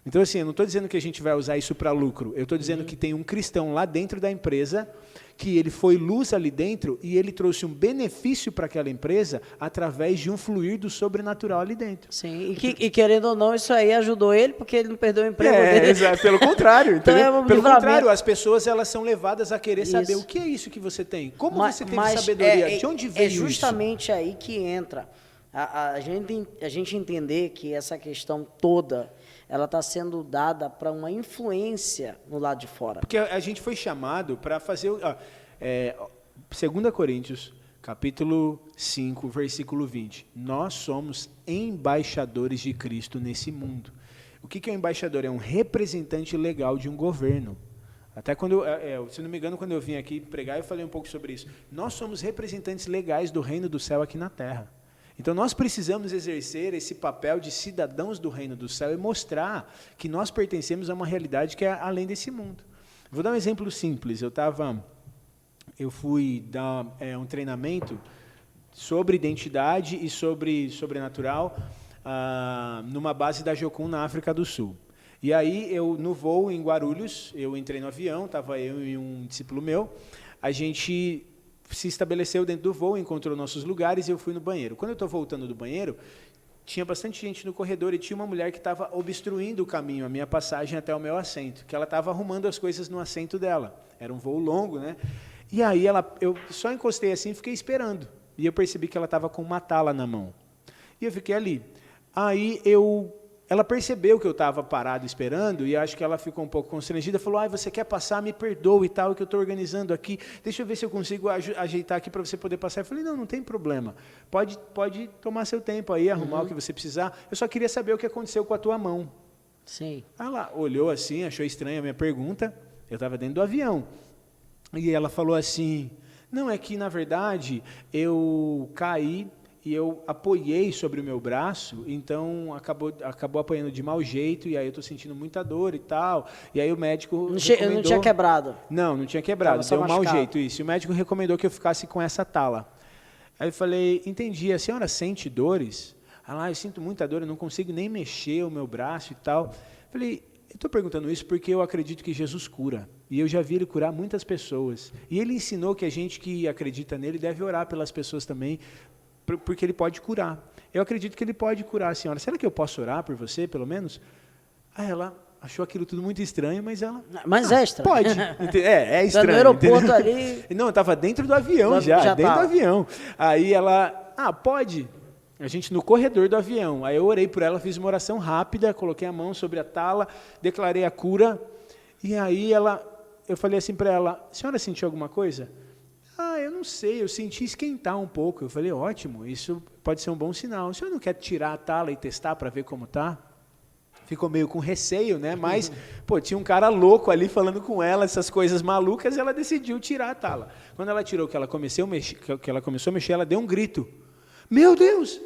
Então, assim, eu não estou dizendo que a gente vai usar isso para lucro, eu estou dizendo que tem um cristão lá dentro da empresa, que ele foi luz ali dentro e ele trouxe um benefício para aquela empresa através de um fluir do sobrenatural ali dentro. Sim, e querendo ou não, isso aí ajudou ele, porque ele não perdeu o emprego dele. Exato, pelo contrário. Então, pelo contrário, as pessoas elas são levadas a querer saber o que é isso que você tem. Como você teve sabedoria? De onde veio isso? É justamente aí que entra a gente entender que essa questão toda ela está sendo dada para uma influência no lado de fora. Porque a gente foi chamado para fazer... 2 Coríntios, capítulo 5, versículo 20. Nós somos embaixadores de Cristo nesse mundo. O que é um embaixador? É um representante legal de um governo. Até quando, se não me engano, quando eu vim aqui pregar, eu falei um pouco sobre isso. Nós somos representantes legais do reino do céu aqui na terra. Então, nós precisamos exercer esse papel de cidadãos do reino do céu e mostrar que nós pertencemos a uma realidade que é além desse mundo. Vou dar um exemplo simples. Eu fui dar um treinamento sobre identidade e sobre sobrenatural numa base da Jocum na África do Sul. E aí, no voo em Guarulhos, eu entrei no avião, estava eu e um discípulo meu, a gente se estabeleceu dentro do voo, encontrou nossos lugares e eu fui no banheiro. Quando eu estou voltando do banheiro, tinha bastante gente no corredor e tinha uma mulher que estava obstruindo o caminho, a minha passagem até o meu assento, que ela estava arrumando as coisas no assento dela. Era um voo longo, né? E aí eu só encostei assim e fiquei esperando. E eu percebi que ela estava com uma tala na mão. E eu fiquei ali. Aí ela percebeu que eu estava parado esperando e acho que ela ficou um pouco constrangida, falou, você quer passar? Me perdoe e tal, que eu estou organizando aqui, deixa eu ver se eu consigo ajeitar aqui para você poder passar. Eu falei, não tem problema, pode tomar seu tempo aí, arrumar o que você precisar, eu só queria saber o que aconteceu com a tua mão. Sim. Ela olhou assim, achou estranha a minha pergunta, eu estava dentro do avião, e ela falou assim, não, é que na verdade eu caí, e eu apoiei sobre o meu braço, então acabou apoiando de mau jeito, e aí eu estou sentindo muita dor e tal, e aí o médico recomendou... Não tinha quebrado? Não tinha quebrado, deu um mau jeito, isso. E o médico recomendou que eu ficasse com essa tala. Aí eu falei, entendi, a senhora sente dores? Ela, eu sinto muita dor, eu não consigo nem mexer o meu braço e tal. Eu falei, eu estou perguntando isso porque eu acredito que Jesus cura, e eu já vi Ele curar muitas pessoas, e Ele ensinou que a gente que acredita nele deve orar pelas pessoas também, porque Ele pode curar. Eu acredito que Ele pode curar a senhora. Será que eu posso orar por você, pelo menos? Aí ela achou aquilo tudo muito estranho, mas ela... Mas é estranho. Pode. É estranho. No aeroporto ali... Não, eu estava dentro do avião já dentro do avião. Aí ela, pode. A gente no corredor do avião. Aí eu orei por ela, fiz uma oração rápida, coloquei a mão sobre a tala, declarei a cura. E aí eu falei assim para ela, a senhora sentiu alguma coisa? Eu não sei, eu senti esquentar um pouco. Eu falei, ótimo, isso pode ser um bom sinal. O senhor não quer tirar a tala e testar para ver como está? Ficou meio com receio, né? Mas, tinha um cara louco ali falando com ela, essas coisas malucas, e ela decidiu tirar a tala. Quando ela tirou, que ela começou a mexer, ela deu um grito. Meu Deus!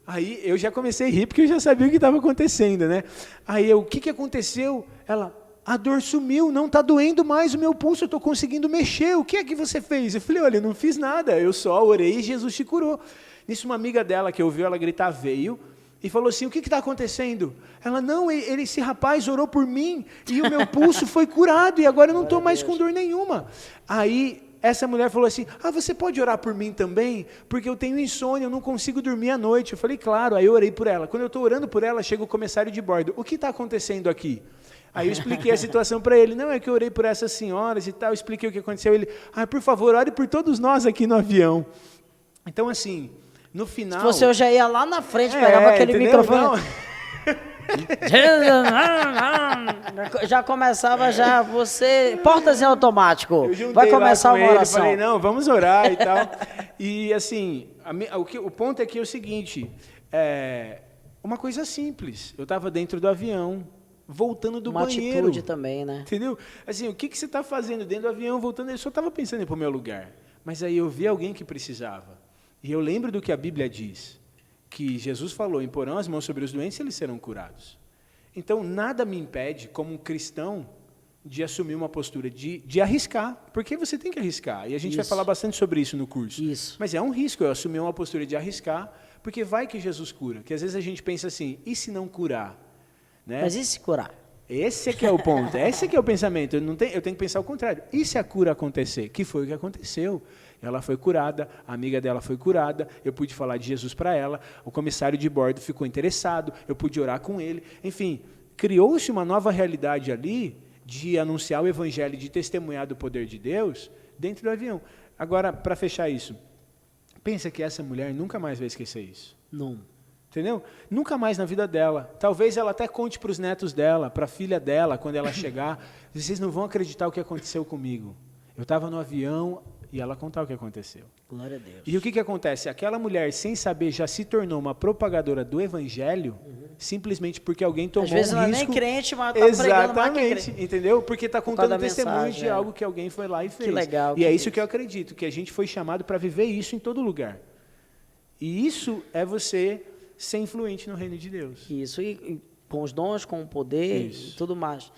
Aí eu já comecei a rir, porque eu já sabia o que estava acontecendo, né? Aí o que aconteceu? Ela, a dor sumiu, não está doendo mais o meu pulso, eu estou conseguindo mexer, o que é que você fez? Eu falei, olha, eu não fiz nada, eu só orei e Jesus te curou. Nisso uma amiga dela que ouviu ela gritar veio e falou assim, o que está acontecendo? Ela, não, esse rapaz orou por mim e o meu pulso foi curado e agora eu não estou mais com dor nenhuma. Aí essa mulher falou assim, você pode orar por mim também? Porque eu tenho insônia, eu não consigo dormir à noite. Eu falei, claro, aí eu orei por ela. Quando eu estou orando por ela, chega o comissário de bordo, o que está acontecendo aqui? Aí eu expliquei a situação para ele, não, é que eu orei por essas senhoras e tal, eu expliquei o que aconteceu, ele, por favor, ore por todos nós aqui no avião. Então assim, no final... Se você eu já ia lá na frente, pegava aquele microfone... Não. Já começava você, portas em automático, vai começar uma oração. Eu falei, não, vamos orar e tal. E assim, o ponto é que é o seguinte, uma coisa simples, eu estava dentro do avião, voltando do banheiro. Uma atitude também, né? Entendeu? Assim, o que você está fazendo dentro do avião, voltando? Eu só estava pensando em ir para o meu lugar. Mas aí eu vi alguém que precisava. E eu lembro do que a Bíblia diz, que Jesus falou, imporão as mãos sobre os doentes e eles serão curados. Então, nada me impede, como um cristão, de assumir uma postura de arriscar, porque você tem que arriscar. E a gente vai falar bastante sobre isso no curso. Isso. Mas é um risco eu assumir uma postura de arriscar, porque vai que Jesus cura. Que às vezes a gente pensa assim, e se não curar? Né? Mas e se curar? Esse é que é o ponto, esse é que é o pensamento. Eu tenho que pensar o contrário. E se a cura acontecer? Que foi o que aconteceu. Ela foi curada, a amiga dela foi curada, eu pude falar de Jesus para ela, o comissário de bordo ficou interessado, eu pude orar com ele. Enfim, criou-se uma nova realidade ali de anunciar o evangelho, de testemunhar do poder de Deus dentro do avião. Agora, para fechar isso, pensa que essa mulher nunca mais vai esquecer isso. Não. Entendeu? Nunca mais na vida dela. Talvez ela até conte para os netos dela, para a filha dela, quando ela chegar, vocês não vão acreditar o que aconteceu comigo. Eu estava no avião e ela contar o que aconteceu. Glória a Deus. E o que acontece? Aquela mulher, sem saber, já se tornou uma propagadora do evangelho, simplesmente porque alguém tomou um risco. Às vezes não é nem crente, mas está pregando mais que crente. Entendeu? Porque está contando testemunho mensagem, de algo que alguém foi lá e fez. Que legal. E é isso que eu acredito, que a gente foi chamado para viver isso em todo lugar. E isso é você ser influente no reino de Deus. Isso, e com os dons, com o poder e tudo mais.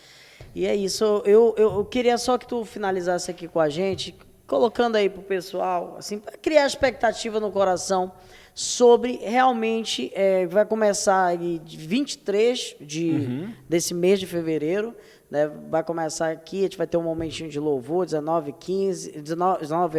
E é isso, eu queria só que tu finalizasse aqui com a gente, colocando aí para o pessoal, assim, para criar expectativa no coração sobre realmente, vai começar aí 23 desse mês de fevereiro, né, vai começar aqui, a gente vai ter um momentinho de louvor, 19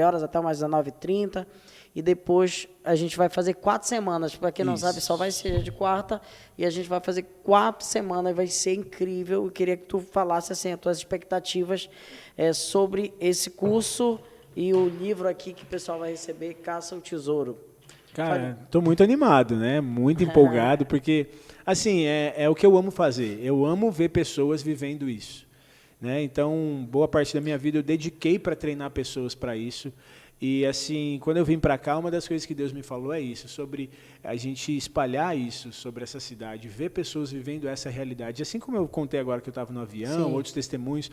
horas até umas 19h30, e depois a gente vai fazer 4 semanas, para quem não sabe, só vai ser de quarta, e a gente vai fazer 4 semanas, vai ser incrível. Eu queria que tu falasse assim, as tuas expectativas sobre esse curso e o livro aqui que o pessoal vai receber, Caça o Tesouro. Cara, estou muito animado, né? Muito empolgado, porque, assim, é o que eu amo fazer. Eu amo ver pessoas vivendo isso, né? Então, boa parte da minha vida eu dediquei para treinar pessoas para isso. E, assim, quando eu vim para cá, uma das coisas que Deus me falou é isso, sobre a gente espalhar isso sobre essa cidade, ver pessoas vivendo essa realidade. Assim como eu contei agora que eu estava no avião, outros testemunhos.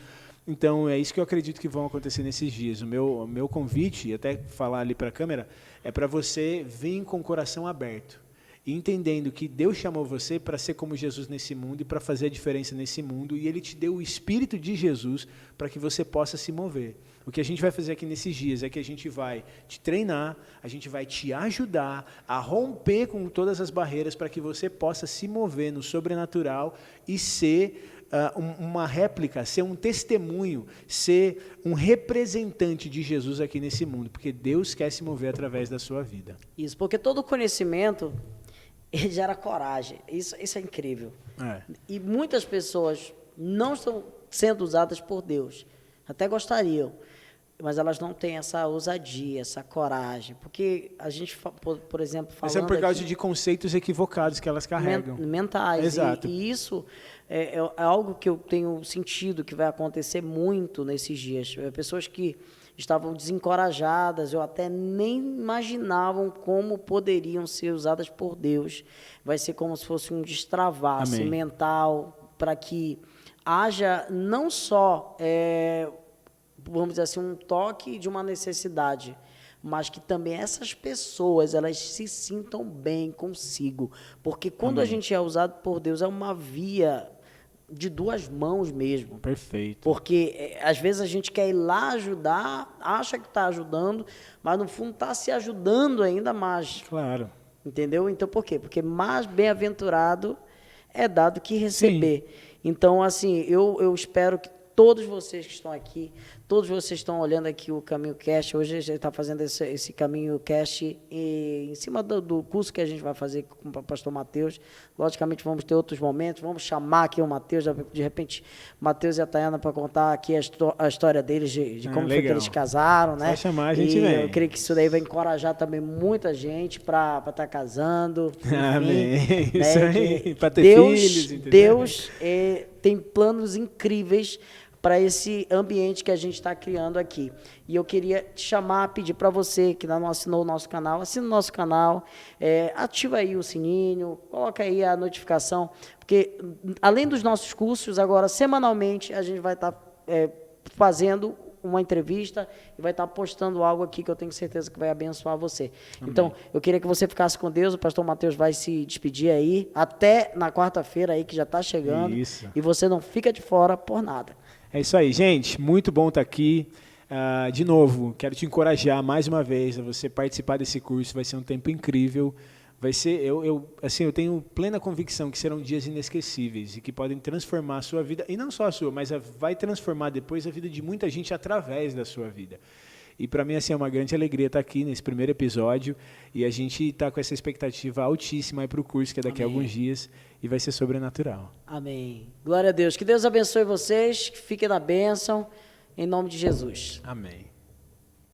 Então, é isso que eu acredito que vão acontecer nesses dias. O meu convite, e até falar ali para a câmera, é para você vir com o coração aberto, e entendendo que Deus chamou você para ser como Jesus nesse mundo e para fazer a diferença nesse mundo, e Ele te deu o Espírito de Jesus para que você possa se mover. O que a gente vai fazer aqui nesses dias é que a gente vai te treinar, a gente vai te ajudar a romper com todas as barreiras para que você possa se mover no sobrenatural e ser uma réplica, ser um testemunho, ser um representante de Jesus aqui nesse mundo, porque Deus quer se mover através da sua vida. Isso, porque todo conhecimento, ele gera coragem, isso é incrível. E muitas pessoas não estão sendo usadas por Deus, até gostariam, mas elas não têm essa ousadia, essa coragem, porque a gente, por exemplo, falando... Mas é por causa de conceitos equivocados que elas carregam. Mentais. Exato. E isso é algo que eu tenho sentido que vai acontecer muito nesses dias. Pessoas que estavam desencorajadas, ou até nem imaginavam como poderiam ser usadas por Deus. Vai ser como se fosse um destravar-se mental, para que haja não só... vamos dizer assim, um toque de uma necessidade, mas que também essas pessoas, elas se sintam bem consigo, porque quando a gente é usado por Deus, é uma via de duas mãos mesmo. Perfeito. Porque às vezes a gente quer ir lá ajudar, acha que está ajudando, mas no fundo está se ajudando ainda mais. Claro. Entendeu? Então por quê? Porque mais bem-aventurado é dado que receber. Sim. Então, assim, eu espero que todos vocês que estão aqui, todos vocês estão olhando aqui o Caminho Cast, hoje a gente está fazendo esse Caminho Cast em cima do curso que a gente vai fazer com o pastor Mateus. Logicamente vamos ter outros momentos, vamos chamar aqui o Mateus, de repente Mateus e a Tayana para contar aqui a história deles, de como foi que eles casaram, né? Vai chamar, a gente vem. Eu creio que isso daí vai encorajar também muita gente para estar casando. Enfim, amém. Né? Isso aí, para ter filhos. Entendeu? Deus tem planos incríveis para esse ambiente que a gente está criando aqui. E eu queria te chamar, pedir para você que não assinou o nosso canal, assina o nosso canal, ativa aí o sininho, coloca aí a notificação, porque além dos nossos cursos, agora semanalmente a gente vai estar fazendo uma entrevista e vai estar postando algo aqui que eu tenho certeza que vai abençoar você. Amém. Então, eu queria que você ficasse com Deus, o pastor Mateus vai se despedir aí, até na quarta-feira aí, que já está chegando. Isso. E você não fica de fora por nada. É isso aí, gente. Muito bom estar aqui. De novo, quero te encorajar mais uma vez a você participar desse curso. Vai ser um tempo incrível. Vai ser, eu tenho plena convicção que serão dias inesquecíveis e que podem transformar a sua vida, e não só a sua, mas vai transformar depois a vida de muita gente através da sua vida. E para mim assim, é uma grande alegria estar aqui nesse primeiro episódio e a gente está com essa expectativa altíssima para o curso, que é daqui a alguns dias, e vai ser sobrenatural. Amém. Glória a Deus. Que Deus abençoe vocês, que fiquem na bênção, em nome de Jesus. Amém.